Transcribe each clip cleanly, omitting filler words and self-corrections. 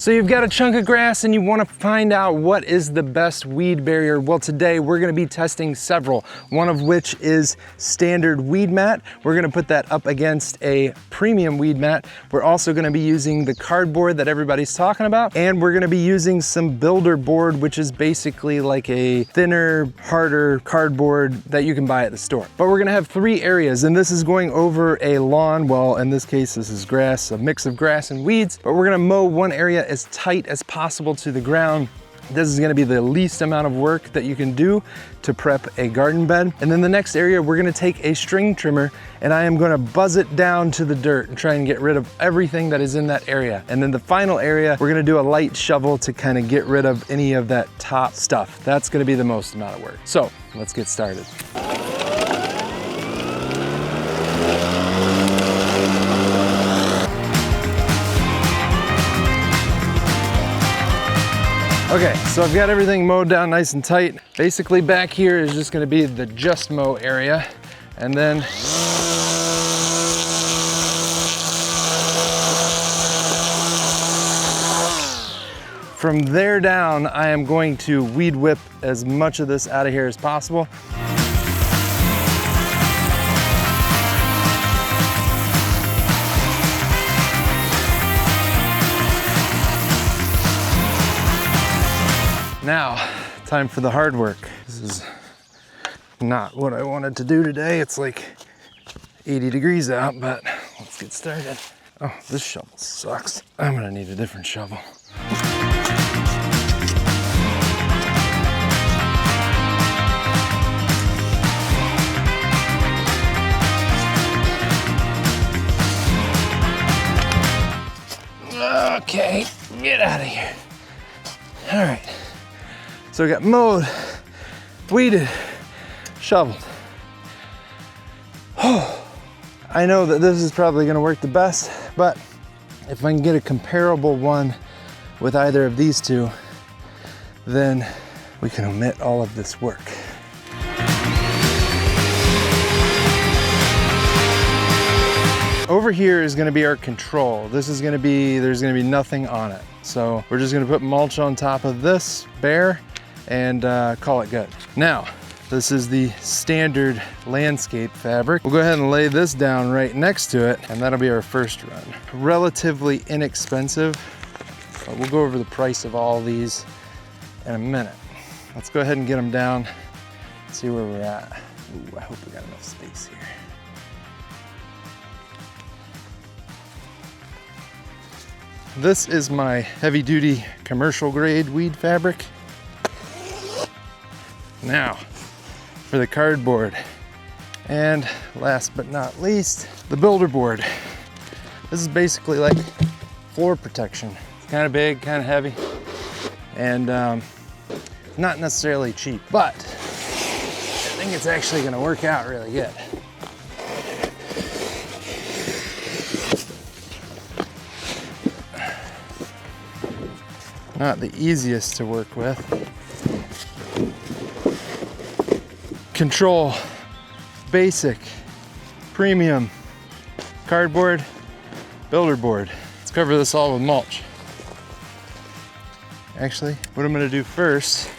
So you've got a chunk of grass and you want to find out what is the best weed barrier. Well, today we're going to be testing several, one of which is standard weed mat. We're going to put that up against a premium weed mat. We're also going to be using the cardboard that everybody's talking about, and we're going to be using some builder board, which is basically like a thinner, harder cardboard that you can buy at the store. But we're going to have 3 areas, and this is going over a lawn. Well, in this case, this is grass, a mix of grass and weeds, but we're going to mow one area as tight as possible to the ground. This is going to be the least amount of work that you can do to prep a garden bed. And then the next area, we're going to take a string trimmer and I am going to buzz it down to the dirt and try and get rid of everything that is in that area. And then the final area, we're going to do a light shovel to kind of get rid of any of that top stuff. That's going to be the most amount of work. So let's get started. Okay, so I've got everything mowed down nice and tight. Basically back here is just gonna be the just mow area. And then from there down, I am going to weed whip as much of this out of here as possible. Now, time for the hard work. This is not what I wanted to do today. It's like 80 degrees out, but let's get started. Oh, this shovel sucks. I'm gonna need a different shovel. Okay, get out of here. All right. So we got mowed, weeded, shoveled. Oh, I know that this is probably gonna work the best, but if I can get a comparable one with either of these two, then we can omit all of this work. Over here is gonna be our control. This is gonna be, there's gonna be nothing on it. So we're just gonna put mulch on top of this bare and call it good. Now, this is the standard landscape fabric. We'll go ahead and lay this down right next to it, and that'll be our first run. Relatively inexpensive, but we'll go over the price of all these in a minute. Let's go ahead and get them down, see where we're at. Ooh, I hope we got enough space here. This is my heavy duty commercial grade weed fabric. Now, for the cardboard. And last but not least, the builder board. This is basically like floor protection. It's kind of big, kind of heavy, and not necessarily cheap, but I think it's actually gonna work out really good. Not the easiest to work with. Control, basic, premium, cardboard, builder board. Let's cover this all with mulch. Actually, what I'm gonna do first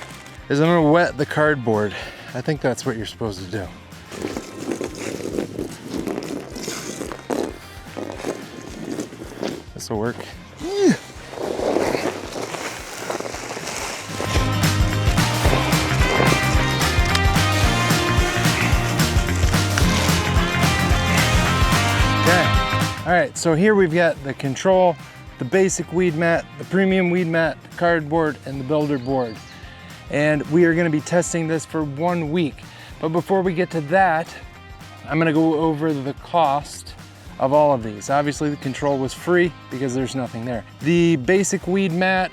is I'm gonna wet the cardboard. I think that's what you're supposed to do. This will work. All right, so here we've got the control, the basic weed mat, the premium weed mat, the cardboard, and the builder board. And we are gonna be testing this for 1 week. But before we get to that, I'm gonna go over the cost of all of these. Obviously the control was free because there's nothing there. The basic weed mat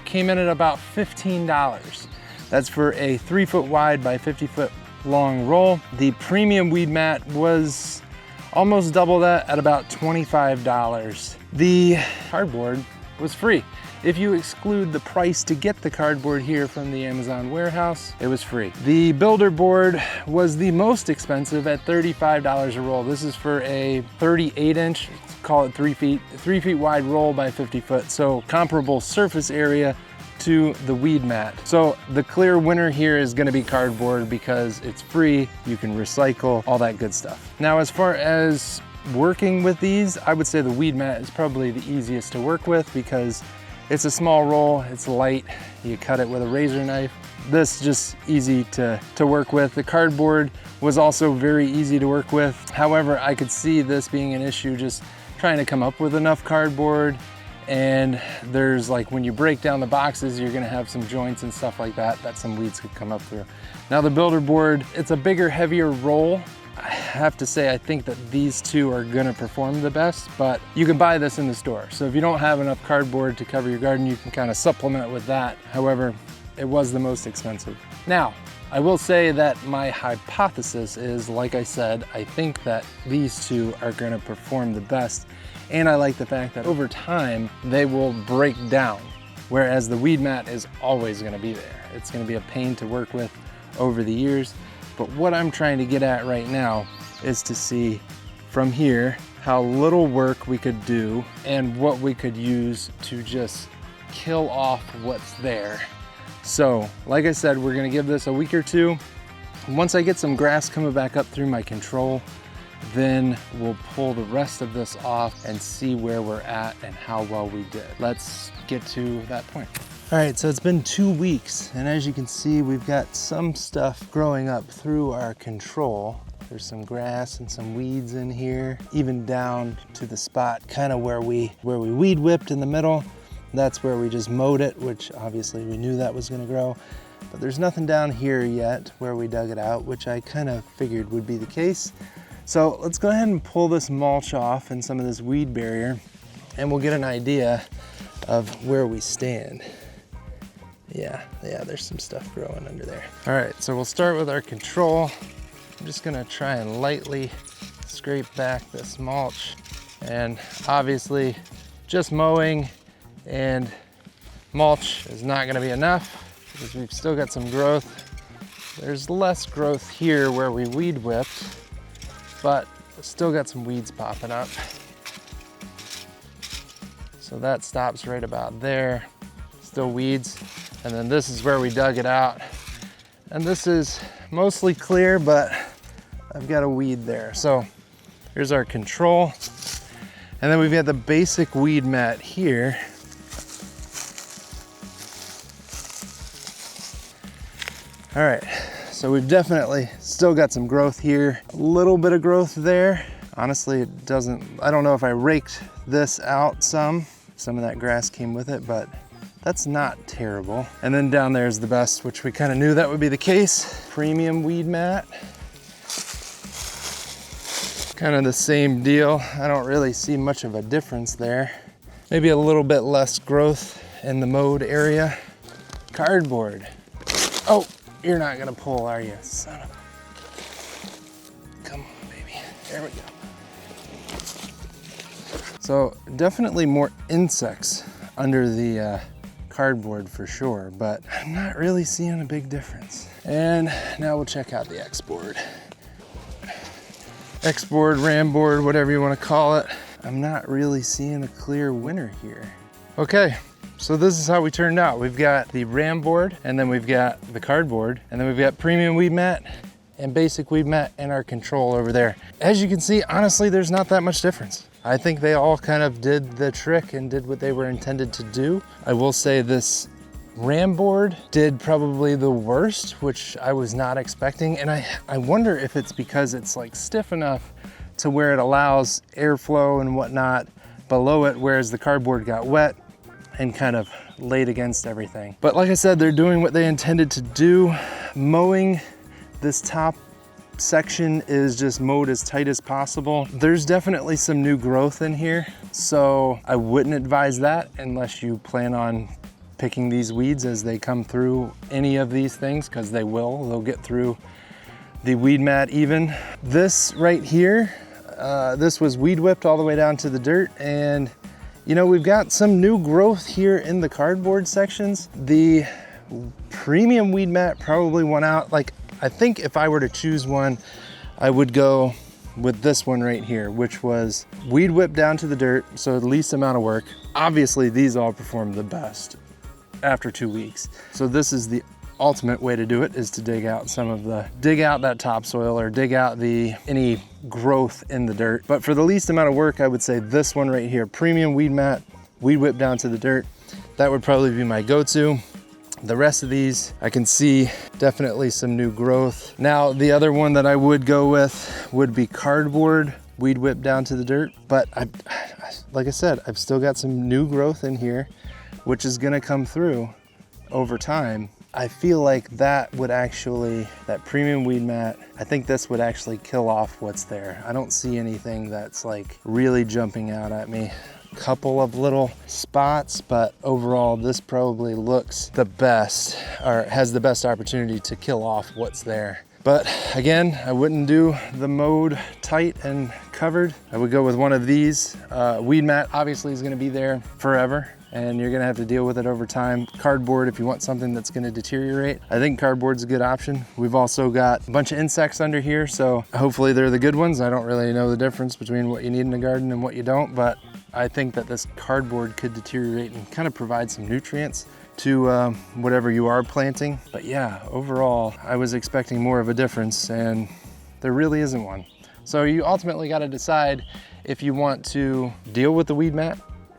came in at about $15. That's for a 3-foot wide by 50-foot long roll. The premium weed mat was almost double that at about $25. The cardboard was free. If you exclude the price to get the cardboard here from the Amazon warehouse, it was free. The builder board was the most expensive at $35 a roll. This is for a 38-inch, call it 3 feet wide roll by 50 foot. So comparable surface area to the weed mat. So the clear winner here is gonna be cardboard because it's free, you can recycle, all that good stuff. Now, as far as working with these, I would say the weed mat is probably the easiest to work with because it's a small roll, it's light, you cut it with a razor knife. This is just easy to work with. The cardboard was also very easy to work with. However, I could see this being an issue just trying to come up with enough cardboard. And there's like, when you break down the boxes, you're gonna have some joints and stuff like that some weeds could come up through. Now the builder board, it's a bigger, heavier roll. I have to say, I think that these two are gonna perform the best, but you can buy this in the store. So if you don't have enough cardboard to cover your garden, you can kind of supplement with that. However, it was the most expensive. Now, I will say that my hypothesis is, like I said, I think that these two are gonna perform the best. And I like the fact that over time, they will break down, whereas the weed mat is always gonna be there. It's gonna be a pain to work with over the years. But what I'm trying to get at right now is to see from here how little work we could do and what we could use to just kill off what's there. So, like I said, we're gonna give this a week or two. Once I get some grass coming back up through my control, then we'll pull the rest of this off and see where we're at and how well we did. Let's get to that point. All right, so it's been 2 weeks, and as you can see, we've got some stuff growing up through our control. There's some grass and some weeds in here, even down to the spot kind of where we weed whipped in the middle. That's where we just mowed it, which obviously we knew that was gonna grow. But there's nothing down here yet where we dug it out, which I kind of figured would be the case. So let's go ahead and pull this mulch off and some of this weed barrier, and we'll get an idea of where we stand. Yeah, there's some stuff growing under there. All right, so we'll start with our control. I'm just gonna try and lightly scrape back this mulch. And obviously, just mowing and mulch is not gonna be enough because we've still got some growth. There's less growth here where we weed whipped, but still got some weeds popping up. So that stops right about there. Still weeds. And then this is where we dug it out. And this is mostly clear, but I've got a weed there. So here's our control. And then we've got the basic weed mat here. All right, so we've definitely still got some growth here. A little bit of growth there. Honestly, I don't know if I raked this out some of that grass came with it, but that's not terrible. And then down there is the best, which we kind of knew that would be the case. Premium weed mat. Kind of the same deal. I don't really see much of a difference there. Maybe a little bit less growth in the mowed area. Cardboard. Oh, you're not gonna pull, are you? Son of a... Come on, baby. There we go. So definitely more insects under the cardboard for sure, but I'm not really seeing a big difference. And now we'll check out the X-board. X-board, ram board, whatever you want to call it. I'm not really seeing a clear winner here. Okay, so this is how we turned out. We've got the ram board, and then we've got the cardboard, and then we've got premium weed mat and basic weed mat and our control over there. As you can see, honestly, there's not that much difference. I think they all kind of did the trick and did what they were intended to do. I will say this ram board did probably the worst, which I was not expecting. And I wonder if it's because it's like stiff enough to where it allows airflow and whatnot below it, whereas the cardboard got wet and kind of laid against everything. But like I said, they're doing what they intended to do. Mowing this top section is just mowed as tight as possible. There's definitely some new growth in here, so I wouldn't advise that unless you plan on picking these weeds as they come through any of these things, because they'll get through the weed mat even. This right here, this was weed whipped all the way down to the dirt, and You know, we've got some new growth here in the cardboard sections. The premium weed mat probably won out. Like, I think if I were to choose one, I would go with this one right here, which was weed whip down to the dirt, so the least amount of work. Obviously, these all perform the best after 2 weeks. So this is the ultimate way to do it, is to dig out that topsoil or dig out any growth in the dirt. But for the least amount of work, I would say this one right here, premium weed mat, weed whip down to the dirt. That would probably be my go-to. The rest of these, I can see definitely some new growth. Now, the other one that I would go with would be cardboard, weed whip down to the dirt. But like I said, I've still got some new growth in here, which is gonna come through over time. I feel like that premium weed mat, I think this would actually kill off what's there. I don't see anything that's like really jumping out at me. Couple of little spots, but overall this probably looks the best, or has the best opportunity to kill off what's there. But again, I wouldn't do the mowed tight and covered. I would go with one of these. Weed mat obviously is gonna be there forever, and you're gonna have to deal with it over time. Cardboard, if you want something that's gonna deteriorate, I think cardboard's a good option. We've also got a bunch of insects under here, so hopefully they're the good ones. I don't really know the difference between what you need in a garden and what you don't, but I think that this cardboard could deteriorate and kind of provide some nutrients to whatever you are planting. But yeah, overall, I was expecting more of a difference, and there really isn't one. So you ultimately got to decide if you want to deal with the weed mat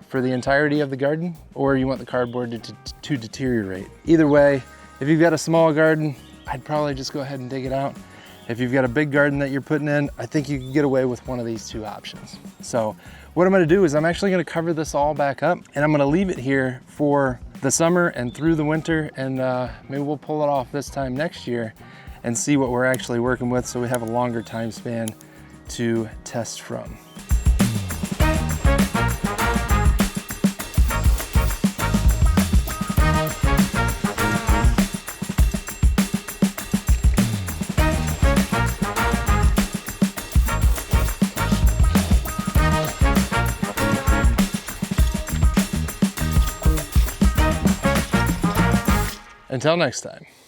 for the entirety of the garden, or you want the cardboard to deteriorate. Either way, if you've got a small garden, I'd probably just go ahead and dig it out. If you've got a big garden that you're putting in, I think you can get away with one of these two options. So what I'm gonna do is I'm actually gonna cover this all back up, and I'm gonna leave it here for the summer and through the winter, and maybe we'll pull it off this time next year and see what we're actually working with, so we have a longer time span to test from. Until next time.